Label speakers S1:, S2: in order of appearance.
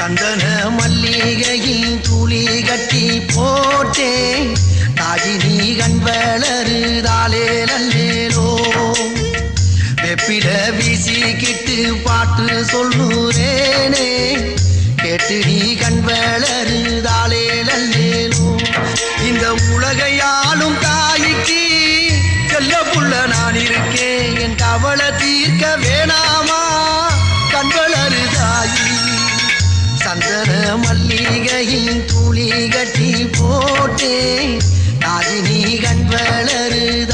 S1: சந்தன மல்லிகையில் துளி கட்டி போட்டேன் தாயினி கண் வளருதாலே நல்லேலோ வெப்பில வீசிக்கிட்டு பாட்டு சொல்லுறேனே கேட்டு நீ கண் வளருதாலே நல்லேலோ இந்த உலகையாலும் தாய்க்கு செல்ல புள்ள நான் இருக்கேன் என் கவலை தீர்க்க வேணாமா கண் வளருதாயி சந்தன மல்லிகையின் துளி கட்டி போட்டே தாயினி கண் வளருத